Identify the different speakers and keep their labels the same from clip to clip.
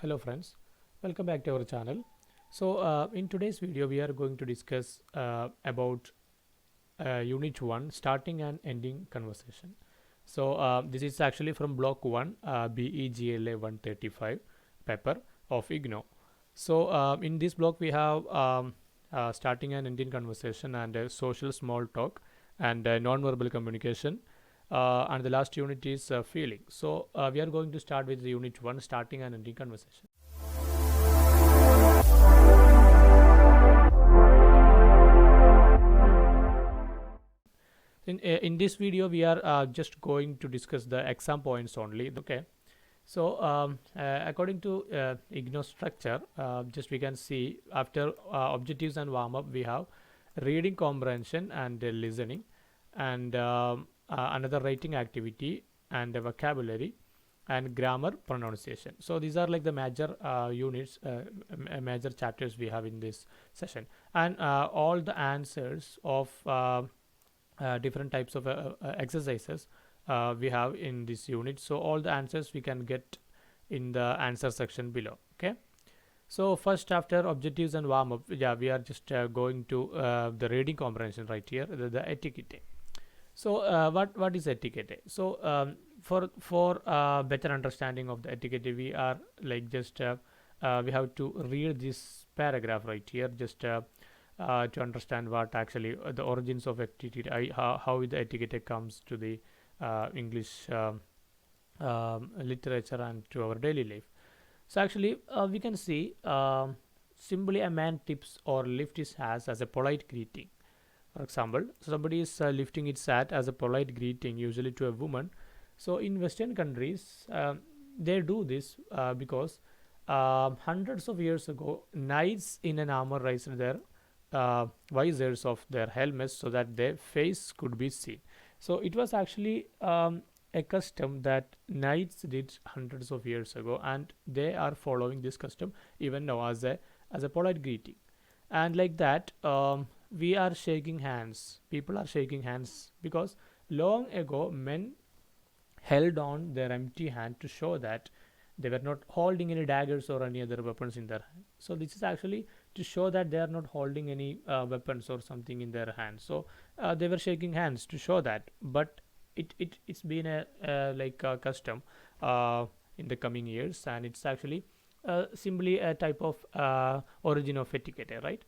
Speaker 1: Hello friends, welcome back to our channel. In today's video we are going to discuss about unit 1 starting and ending conversation. This is actually from block 1 BEGLA 135 paper of IGNO. In this block we have starting and ending conversation and social small talk and non-verbal communication, and the last unit is feeling. We are going to start with the unit 1 starting and ending conversation. In this video we are just going to discuss the exam points only. Okay, according to IGNO structure, just we can see after objectives and warm-up we have reading comprehension and listening, and another writing activity and vocabulary and grammar pronunciation. So these are like the major units, major chapters we have in this session, and all the answers of different types of exercises we have in this unit. So all the answers we can get in the answer section below. Okay, so first, after objectives and warm up, yeah, we are just going to the reading comprehension right here, the etiquette. So what is etiquette? So for better understanding of the etiquette, we are like just we have to read this paragraph right here, just to understand what actually the origins of etiquette, how the etiquette comes to the English literature and to our daily life. So actually we can see simply a man tips or lifts his hat as a polite greeting. For example, somebody is lifting its hat as a polite greeting, usually to a woman. So in Western countries, they do this because hundreds of years ago, knights in an armor raised their visors of their helmets so that their face could be seen. So it was actually a custom that knights did hundreds of years ago, and they are following this custom even now as a polite greeting. And like that, we are shaking hands. People are shaking hands because long ago men held on their empty hand to show that they were not holding any daggers or any other weapons in their hand. So this is actually to show that they are not holding any weapons or something in their hands. So they were shaking hands to show that. But it's been a like a custom in the coming years, and it's actually simply a type of origin of etiquette, right?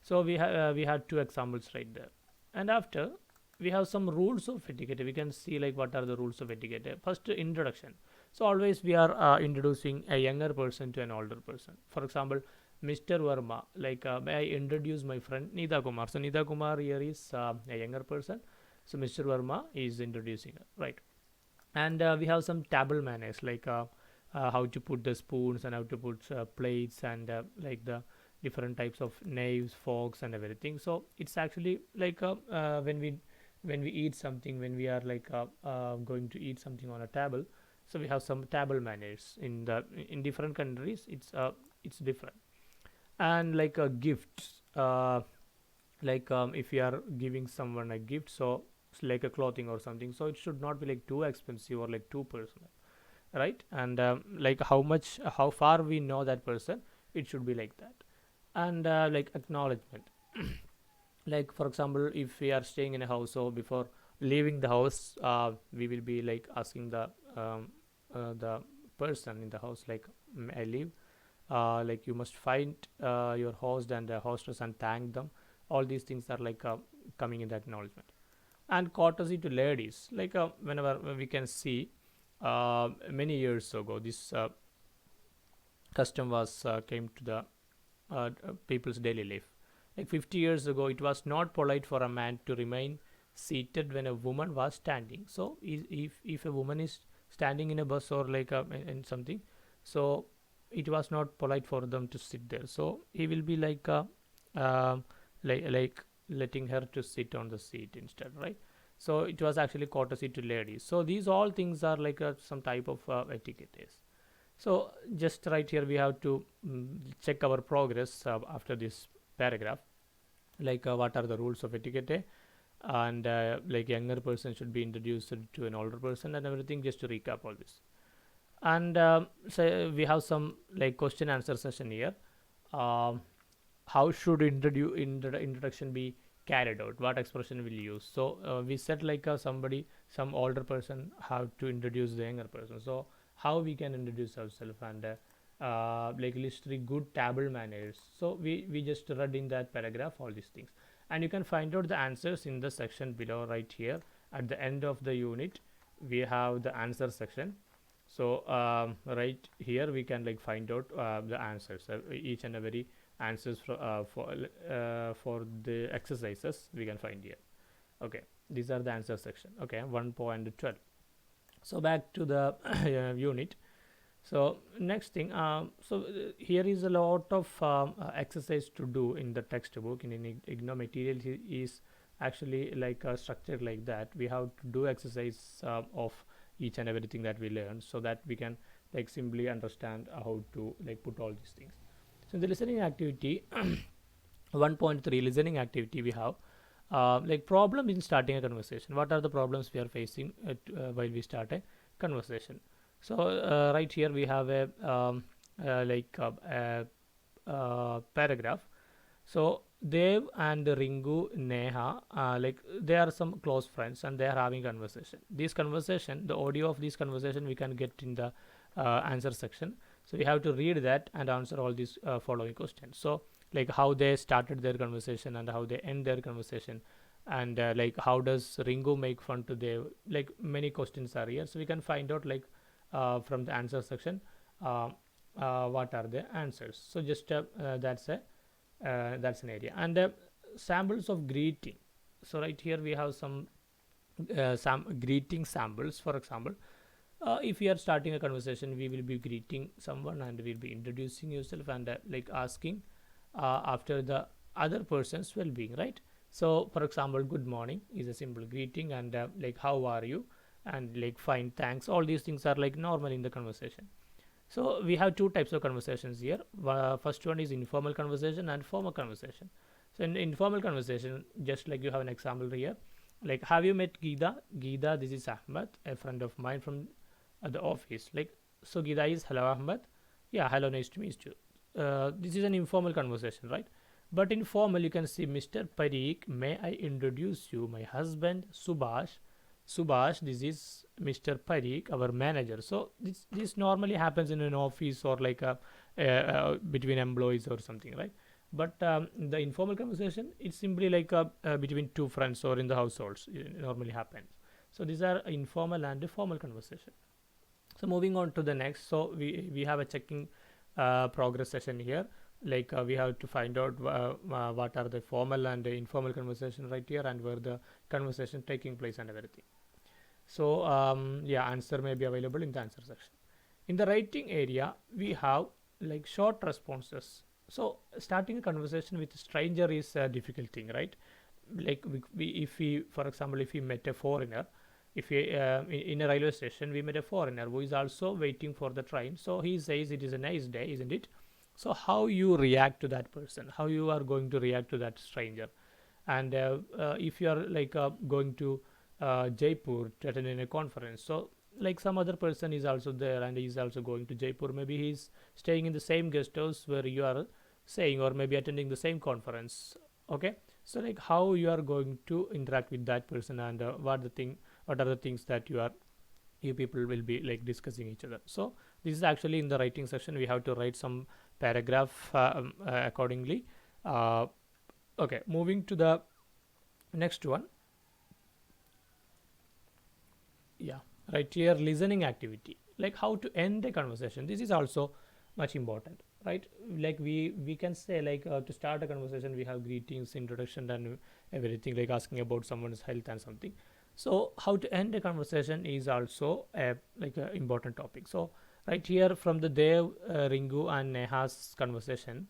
Speaker 1: So we had two examples right there, and after we have some rules of etiquette. We can see like what are the rules of etiquette. First, introduction. So always we are introducing a younger person to an older person. For example, Mr. Verma, like may I introduce my friend Nida Kumar. So Nida Kumar here is a younger person. So Mr. Verma is introducing her, right? And we have some table manners, like how to put the spoons and how to put plates and like the different types of knives, forks, and everything. So it's actually like when we eat something, when we are like going to eat something on a table. So we have some table manners in different countries. It's different. And like gifts, like if you are giving someone a gift, so it's like a clothing or something, so it should not be like too expensive or like too personal, right? And like how far we know that person, it should be like that. And like acknowledgement, like for example, if we are staying in a house, so before leaving the house, we will be like asking the person in the house, like, I leave, like you must find your host and the hostess and thank them. All these things are like coming in the acknowledgement. And courtesy to ladies, like whenever we can see many years ago, this custom was came to the people's daily life. Like 50 years ago, it was not polite for a man to remain seated when a woman was standing. So if a woman is standing in a bus or like in something, so it was not polite for them to sit there. So he will be like like letting her to sit on the seat instead, right? So it was actually courtesy to ladies. So these all things are like some type of etiquette. So just right here we have to check our progress after this paragraph, like what are the rules of etiquette, and like younger person should be introduced to an older person and everything, just to recap all this. And so we have some like question answer session here. um, how should introduction be carried out, what expression will use. So we said like somebody, some older person have to introduce the younger person. So how we can introduce ourselves, and like list three good table manners. So we just read in that paragraph all these things, and you can find out the answers in the section below right here. At the end of the unit we have the answer section. So right here we can like find out the answers, each and every answers for the exercises we can find here. Okay, these are the answer section. Okay, 1.12. So back to the unit. So next thing, here is a lot of exercise to do in the textbook. In IGNOU material is actually like structured like that. We have to do exercise of each and everything that we learn, so that we can like simply understand how to like put all these things. So the listening activity 1.3 listening activity, we have like problem in starting a conversation. What are the problems we are facing while we start a conversation? So right here we have a paragraph. So Dev and Ringu, Neha, like they are some close friends and they are having conversation. This conversation, the audio of this conversation we can get in the answer section. So we have to read that and answer all these following questions. So like how they started their conversation and how they end their conversation, and like how does Ringu make fun to Dev. Like many questions are here, so we can find out like from the answer section uh, what are the answers. So just that's an area. And samples of greeting. So right here we have some greeting samples. For example, if we are starting a conversation, we will be greeting someone and we'll be introducing yourself and like asking after the other person's well-being, right? So for example, good morning is a simple greeting, and like how are you, and like fine thanks, all these things are like normal in the conversation. So we have two types of conversations here. First one is informal conversation and formal conversation. So in informal conversation, just like you have an example here, like have you met Geeta? Geeta, this is Ahmed, a friend of mine from the office. Like, so Geeta is, hello Ahmed. Yeah, hello, nice to meet you. This is an informal conversation, right? But in formal, you can see Mr. Parikh, may I introduce you, my husband Subhash. Subhash, this is Mr. Parikh, our manager. So this normally happens in an office or like between employees or something, right? But the informal conversation, it's simply like between two friends or in the households. It normally happens. So these are informal and formal conversation. So moving on to the next. So we have a checking progress session here. Like we have to find out what are the formal and informal conversation right here, and where the conversation taking place and everything. So yeah, answer may be available in the answer section. In the writing area, we have like short responses. So starting a conversation with a stranger is a difficult thing, right? Like if we, for example, if we met a foreigner, if we in a railway station we met a foreigner who is also waiting for the train, so he says it is a nice day, isn't it? So how you react to that person, how you are going to react to that stranger. And if you are like going to Jaipur to attend in a conference, so like some other person is also there and he's also going to Jaipur, maybe he's staying in the same guest house where you are saying, or maybe attending the same conference. Okay, so like how you are going to interact with that person, and what are the things that you people will be like discussing each other. So this is actually in the writing section, we have to write some paragraph accordingly. uh, okay, moving to the next one. Yeah, right here, listening activity, like how to end a conversation. This is also much important, right? Like we can say like to start a conversation we have greetings, introduction, and everything, like asking about someone's health and something. So how to end a conversation is also a like a important topic. So right here from the Dev, Ringu and Neha's conversation,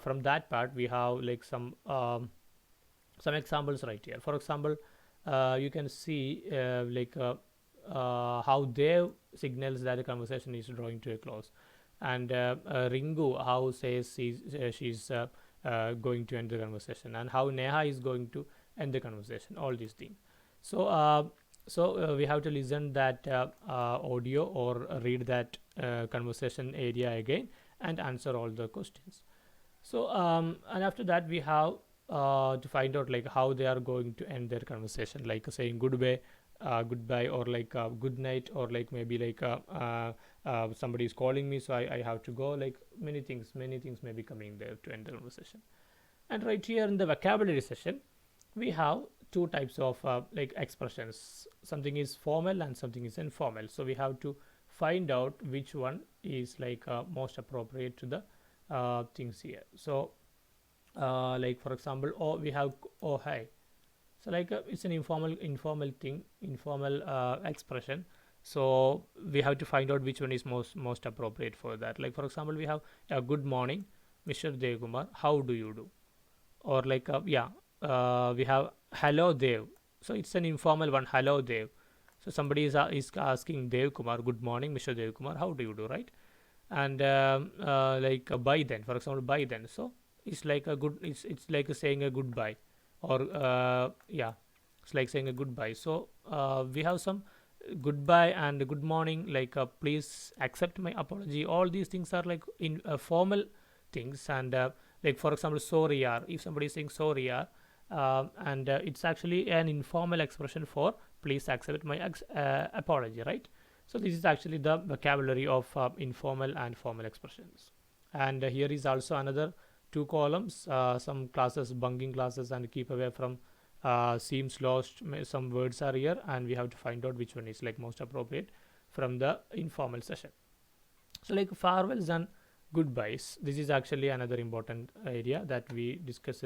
Speaker 1: from that part we have like some examples right here. For example, you can see how Dev signals that the conversation is drawing to a close, and Ringu how says she's going to end the conversation, and how Neha is going to end the conversation. All these things. So So we have to listen that audio or read that conversation area again and answer all the questions. So and after that we have to find out like how they are going to end their conversation, like saying goodbye, or like good night, or like maybe like somebody is calling me, so I have to go. Like many things may be coming there to end the conversation. And right here in the vocabulary session, we have two types of like expressions. Something is formal and something is informal. So we have to find out which one is like most appropriate to the things here. So like for example, oh, we have oh hi. So like it's an informal thing, informal expression. So we have to find out which one is most appropriate for that. Like for example, we have good morning, Mr. Devkumar, how do you do? Or like we have hello Dev. So it's an informal one, hello Dev. So somebody is asking Dev Kumar, good morning Mr. Dev Kumar, how do you do, right? And like bye then, for example, bye then. So it's like a good, it's like saying a goodbye, or it's like saying a goodbye. So we have some goodbye and good morning, like please accept my apology. All these things are like in formal things. And like for example, sorry yaar, if somebody is saying sorry yaar, and it's actually an informal expression for please accept my apology, right? So this is actually the vocabulary of informal and formal expressions. And here is also another two columns, some classes, bunking classes, and keep away from seems lost. Some words are here, and we have to find out which one is like most appropriate from the informal session. So like farewells and goodbyes, this is actually another important area that we discussed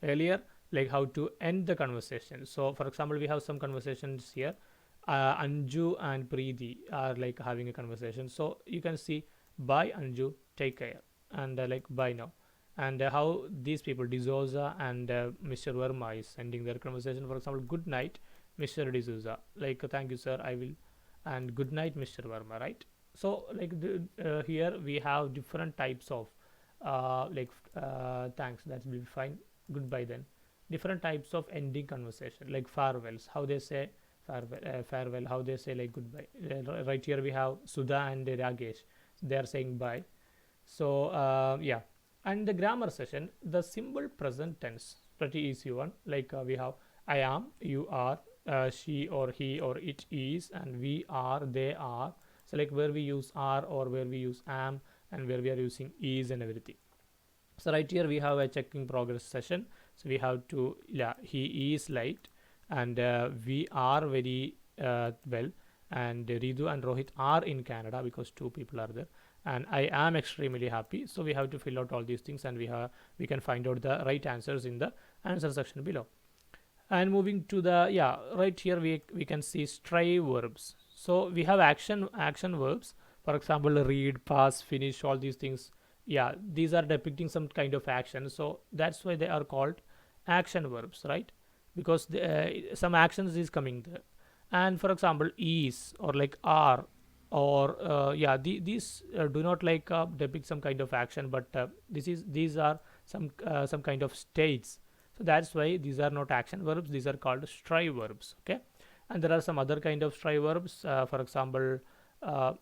Speaker 1: earlier, like how to end the conversation. So for example, we have some conversations here. Anju and Preeti are like having a conversation, so you can see bye Anju, take care, and like bye now. And how these people D'Souza and Mr. Verma is ending their conversation. For example, good night Mr. D'Souza, like thank you sir, I will, and good night Mr. Verma, right? So like here we have different types of thanks, that will be fine, goodbye then. Different types of ending conversation, like farewells, how they say farewell, how they say like goodbye. Right here we have Sudha and Ragesh, they are saying bye. So yeah. And the grammar session, the simple present tense, pretty easy one. Like we have I am, you are, she or he or it is, and we are, they are. So like where we use are, or where we use am, and where we are using is and everything. So right here we have a checking progress session. So we have to, yeah, he is late, and we are very well, and Ridu and Rohit are in Canada because two people are there, and I am extremely happy. So we have to fill out all these things, and we can find out the right answers in the answer section below. And moving to the, yeah, right here we can see stray verbs. So we have action verbs, for example read, pass, finish, all these things. Yeah, these are depicting some kind of action, so that's why they are called action verbs, right? Because some actions is coming there. And for example is, or like are, or these do not like depict some kind of action, but these are some kind of states. So that's why these are not action verbs, these are called stray verbs, okay? And there are some other kind of stray verbs, for example uh,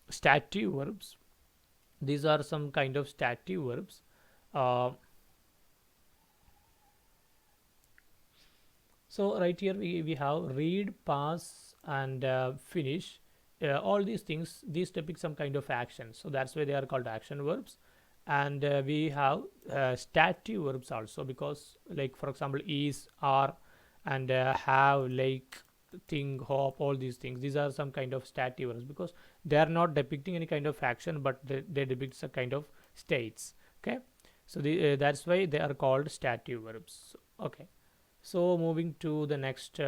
Speaker 1: stative verbs. These are some kind of stative verbs. uh, so right here we have read, pass, and finish. All these things, these depict some kind of action, so that's why they are called action verbs. And we have stative verbs also, because like for example is, are, and have, like, think, hope, all these things, these are some kind of stative verbs, because they are not depicting any kind of action, but they depict some kind of states, okay? So that's why they are called stative verbs, okay? So moving to the next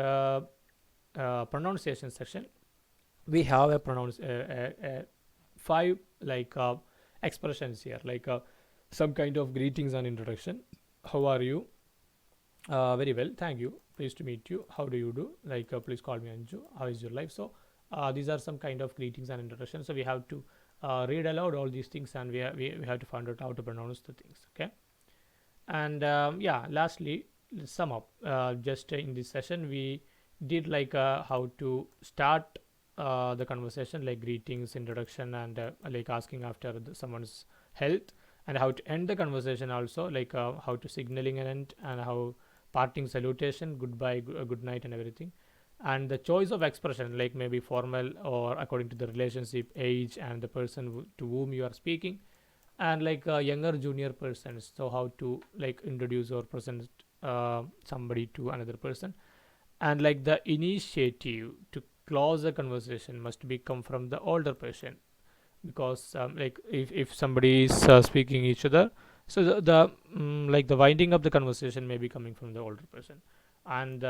Speaker 1: pronunciation section, we have a five like expressions here, like some kind of greetings and introduction. How are you? Very well, thank you, pleased to meet you, how do you do, like please call me Anju, how is your life? So these are some kind of greetings and introduction, so we have to read aloud all these things, and we have to find out how to pronounce the things, okay? And yeah, lastly, let's sum up. Just in this session we did like how to start the conversation, like greetings, introduction, and like asking after someone's health, and how to end the conversation also, like how to signaling an end, and how parting salutation, goodbye, good night, and everything. And the choice of expression, like maybe formal or according to the relationship, age, and the person to whom you are speaking, and like younger junior persons, so how to like introduce or present somebody to another person. And like the initiative to close the conversation must be come from the older person, because like if somebody is speaking each other, so like the winding up the conversation may be coming from the older person. And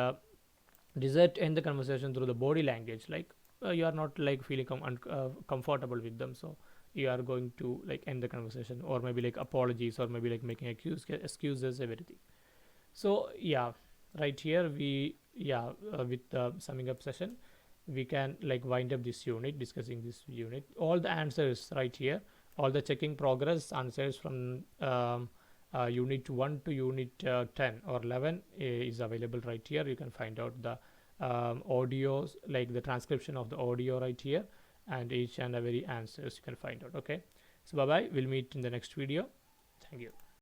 Speaker 1: desert end the conversation through the body language, like you are not like feeling comfortable with them, so you are going to like end the conversation, or maybe like apologies, or maybe like making excuses, everything. So yeah, right here we, yeah, with the summing up session, we can like wind up this unit, discussing this unit, all the answers right here, all the checking progress answers from unit 1 to unit 10 or 11 is available right here. You can find out the audios, like the transcription of the audio right here, and each and every answers you can find out. Okay, so bye bye, we'll meet in the next video. Thank you.